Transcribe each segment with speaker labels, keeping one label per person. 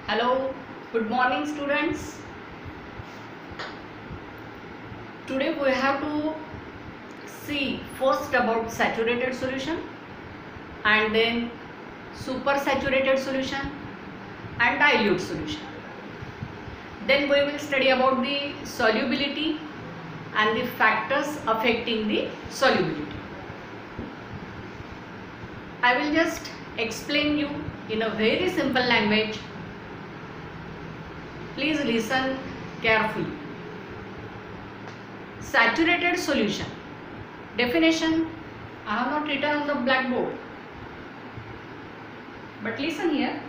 Speaker 1: Hello, good morning students. Today we have to see first about saturated solution and then supersaturated solution and dilute solution. Then we will study about the solubility and the factors affecting the solubility. I will just explain you in a very simple language. Please listen carefully. Saturated solution. Definition I have not written on the blackboard. But listen here.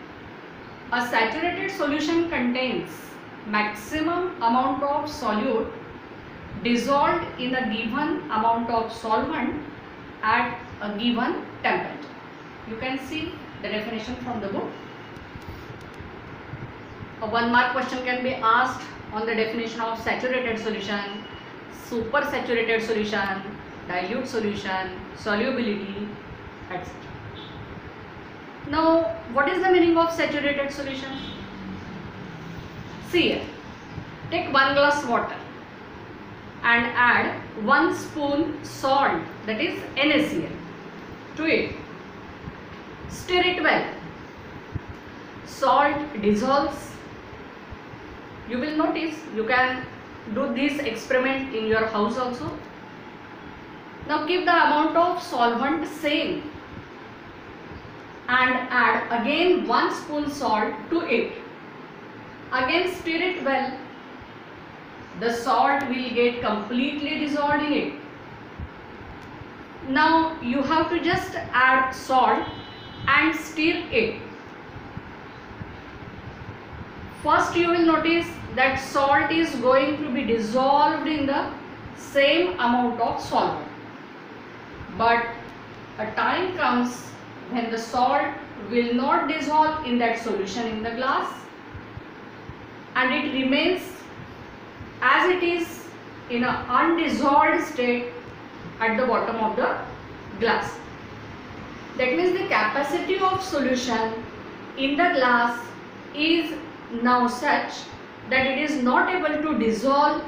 Speaker 1: A saturated solution contains maximum amount of solute dissolved in a given amount of solvent at a given temperature. You can see the definition from the book. A 1 mark question can be asked on the definition of saturated solution, supersaturated solution, dilute solution, solubility, etc. Now, what is the meaning of saturated solution? See here, take 1 glass water and add 1 spoon salt, that is NaCl, to it. Stir it well. Salt dissolves. You will notice, you can do this experiment in your house also. Now keep the amount of solvent same and add again 1 spoon salt to it. Again stir it well. The salt will get completely dissolved in it. Now you have to just add salt and stir it. First you will notice that salt is going to be dissolved in the same amount of solvent. But a time comes when the salt will not dissolve in that solution in the glass and it remains as it is in an undissolved state at the bottom of the glass. That means the capacity of solution in the glass is now such that it is not able to dissolve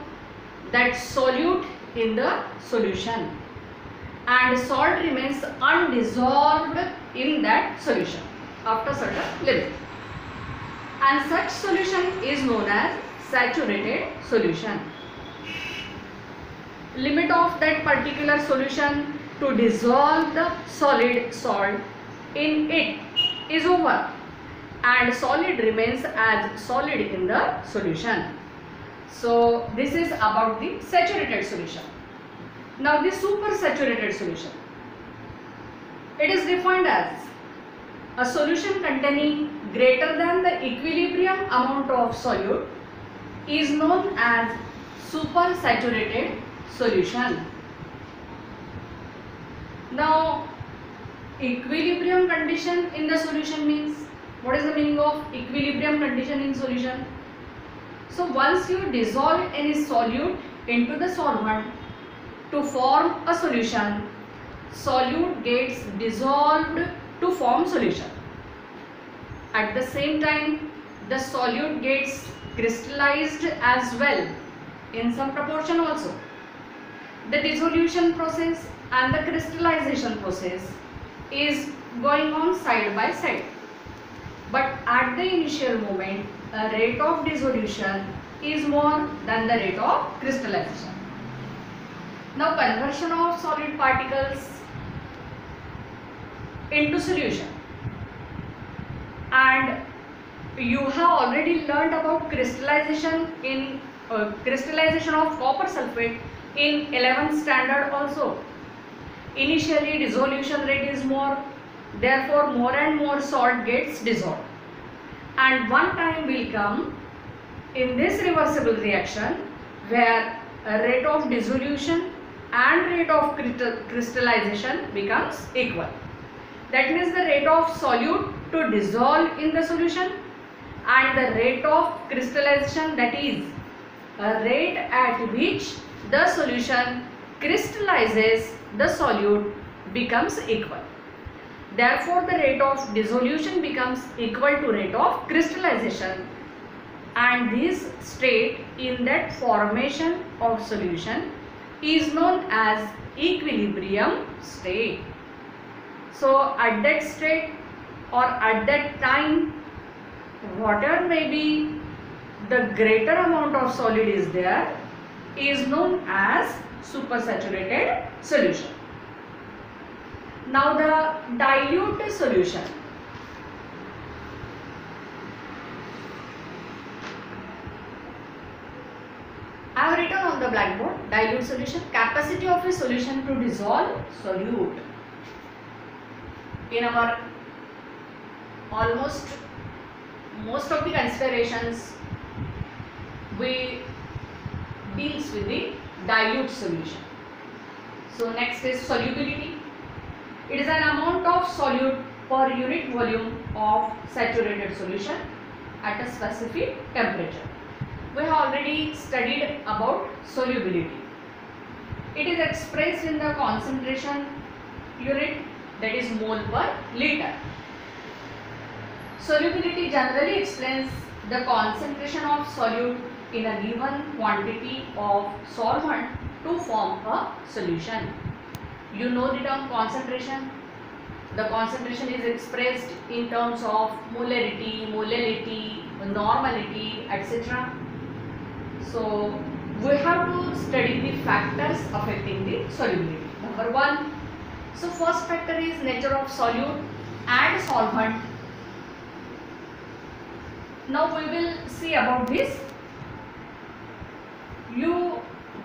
Speaker 1: that solute in the solution and salt remains undissolved in that solution after certain level, and such solution is known as saturated solution. Limit of that particular solution to dissolve the solid salt in it is over and solid remains as solid in the solution. So this is about the saturated solution. Now the supersaturated solution. It is defined as a solution containing greater than the equilibrium amount of solute is known as supersaturated solution. Now equilibrium condition in the solution means, what is the meaning of equilibrium condition in solution? So once you dissolve any solute into the solvent to form a solution, solute gets dissolved to form solution. At the same time, the solute gets crystallized as well in some proportion also. The dissolution process and the crystallization process is going on side by side. But at the initial moment, the rate of dissolution is more than the rate of crystallization. Now conversion of solid particles into solution. And you have already learned about crystallization in crystallization of copper sulfate in 11th standard also. Initially dissolution rate is more, therefore more and more salt gets dissolved, and one time will come in this reversible reaction where a rate of dissolution and rate of crystallization becomes equal. That means the rate of solute to dissolve in the solution and the rate of crystallization, that is a rate at which the solution crystallizes the solute, becomes equal. Therefore, the rate of dissolution becomes equal to rate of crystallization, and this state in that formation of solution is known as equilibrium state. So at that state or at that time, whatever may be the greater amount of solid is there is known as supersaturated solution. Now the dilute solution. I have written on the blackboard dilute solution, capacity of a solution to dissolve solute. In our almost most of the considerations, we deals with the dilute solution. So next is solubility. It is an amount of solute per unit volume of saturated solution at a specific temperature. We have already studied about solubility. It is expressed in the concentration unit, that is mole per liter. Solubility generally explains the concentration of solute in a given quantity of solvent to form a solution. You know the term concentration. The concentration is expressed in terms of molarity, molality, normality, etc. So we have to study the factors affecting the solubility. Number one, so first factor is nature of solute and solvent. Now we will see about this. You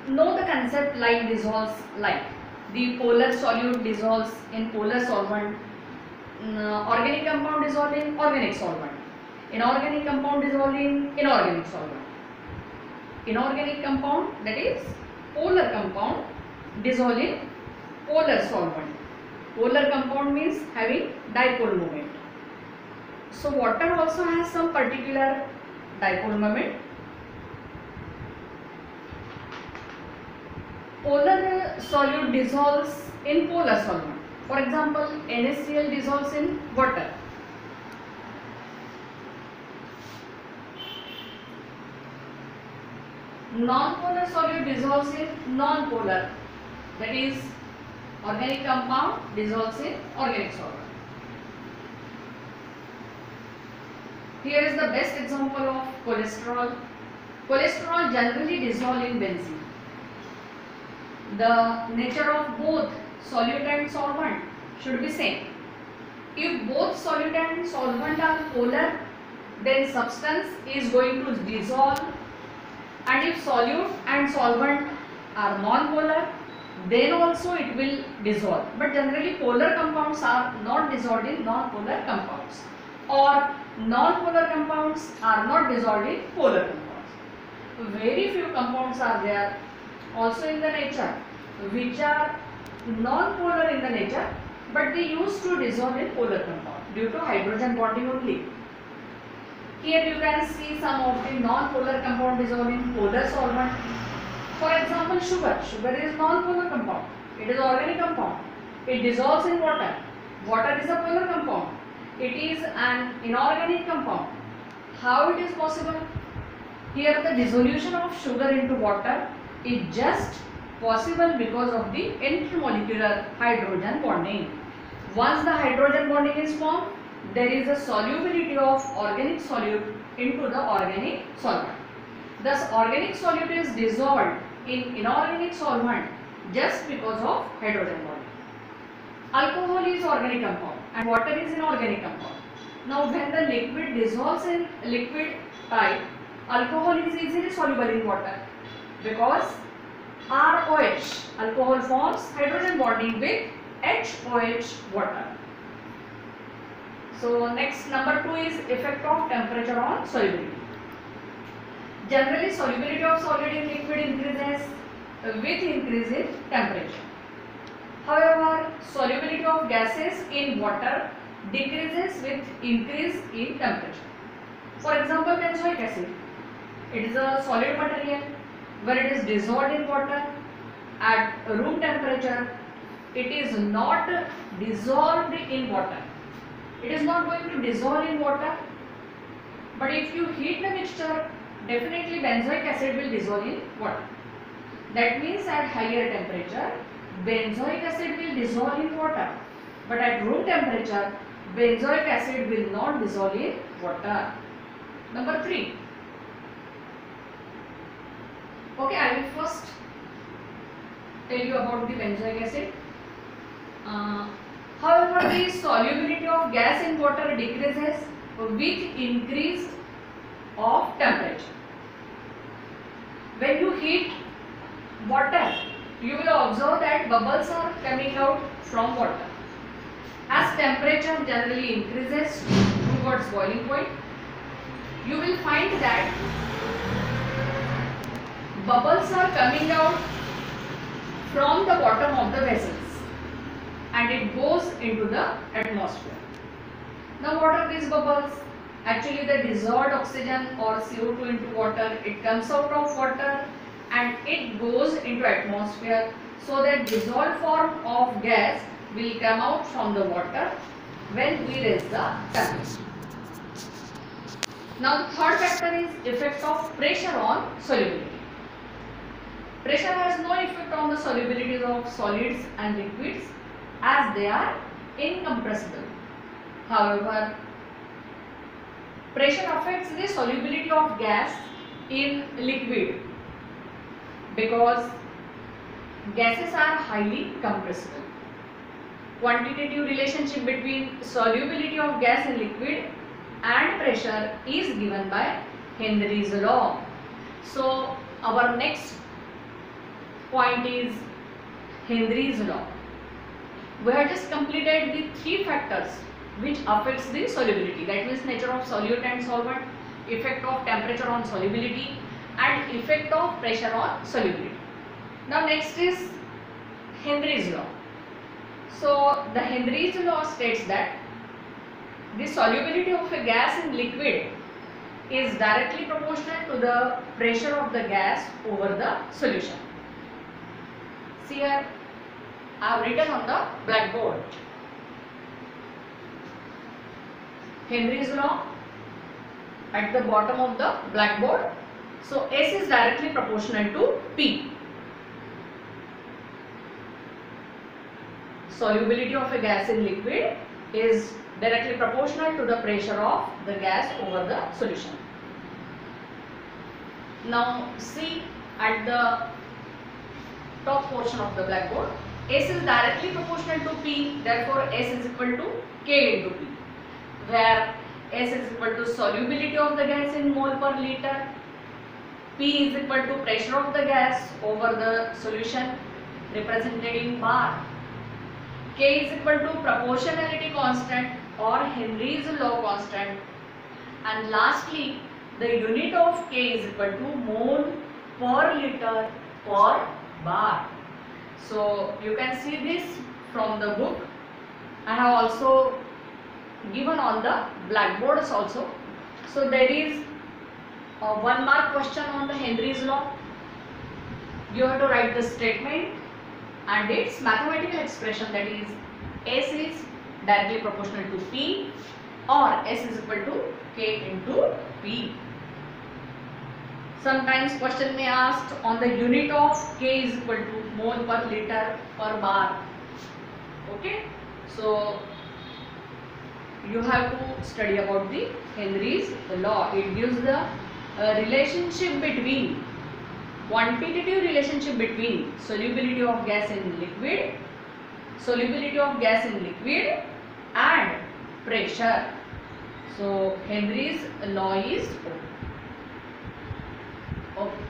Speaker 1: know the concept like dissolves like. The polar solute dissolves in polar solvent. Organic compound dissolve in organic solvent. Inorganic compound dissolve in inorganic solvent. Inorganic compound, that is polar compound, dissolve in polar solvent. Polar compound means having dipole moment. So water also has some particular dipole moment. Polar solute dissolves in polar solvent. For example, NaCl dissolves in water. Non-polar solute dissolves in non-polar, that is organic compound dissolves in organic solvent. Here is the best example of cholesterol. Cholesterol generally dissolve in benzene. The nature of both solute and solvent should be same. If both solute and solvent are polar, then substance is going to dissolve, and if solute and solvent are non-polar, then also it will dissolve. But generally polar compounds are not dissolved in non-polar compounds, or non-polar compounds are not dissolved in polar compounds. Very few compounds are there also in the nature which are non-polar in the nature, but they used to dissolve in polar compound due to hydrogen bonding only. Here you can see some of the non-polar compound dissolve in polar solvent. For example, sugar. Sugar is non-polar compound. It is organic compound. It dissolves in water. Water is a polar compound. It is an inorganic compound. How it is possible? Here the dissolution of sugar into water is just possible because of the intermolecular hydrogen bonding. Once the hydrogen bonding is formed, there is a solubility of organic solute into the organic solvent. Thus, organic solute is dissolved in inorganic solvent just because of hydrogen bonding. Alcohol is organic compound and water is inorganic compound. Now, when the liquid dissolves in liquid type, alcohol is easily soluble in water because ROH, alcohol forms hydrogen bonding with HOH, water. So next, number 2 is effect of temperature on solubility. Generally, solubility of solid in liquid increases with increase in temperature. However, solubility of gases in water decreases with increase in temperature. For example, benzoic acid. It is a solid material where it is dissolved in water at room temperature. it is not dissolved in water. It is not going to dissolve in water. But if you heat the mixture, definitely benzoic acid will dissolve in water. That means at higher temperature, benzoic acid will dissolve in water. But at room temperature, benzoic acid will not dissolve in water. Number 3. Okay, I will first tell you about the benzoic acid. However, the solubility of gas in water decreases with increase of temperature. When you heat water, you will observe that bubbles are coming out from water. As temperature generally increases towards boiling point, you will find that bubbles are coming out from the bottom of the vessels and it goes into the atmosphere. Now what are these bubbles? Actually the dissolved oxygen or CO2 into water, it comes out of water and it goes into atmosphere, so that dissolved form of gas will come out from the water when we raise the temperature. Now the third factor is effect of pressure on solubility. Pressure has no effect on the solubility of solids and liquids as they are incompressible. However, pressure affects the solubility of gas in liquid because gases are highly compressible. Quantitative relationship between solubility of gas in liquid and pressure is given by Henry's law. So our next point is Henry's law. We have just completed the 3 factors which affects the solubility, that means nature of solute and solvent, effect of temperature on solubility and effect of pressure on solubility. Now next is Henry's law. So the Henry's law states that the solubility of a gas in liquid is directly proportional to the pressure of the gas over the solution. See here, I have written on the blackboard Henry's law at the bottom of the blackboard. So S is directly proportional to P. Solubility of a gas in liquid is directly proportional to the pressure of the gas over the solution. Now see at the top portion of the blackboard, S is directly proportional to P, therefore S is equal to K into P, where S is equal to solubility of the gas in mole per liter, P is equal to pressure of the gas over the solution represented in bar, K is equal to proportionality constant or Henry's law constant, and lastly the unit of K is equal to mole per liter per bar. So you can see this from the book. I have also given on the blackboards also. So there is a 1 mark question on the Henry's law. You have to write the statement and its mathematical expression, that is S is directly proportional to P or S is equal to K into P. Sometimes question may ask on the unit of K is equal to mole per liter per bar. Okay, so you have to study about the Henry's law. It gives the relationship between quantitative relationship between solubility of gas in liquid, and pressure. So Henry's law is okay.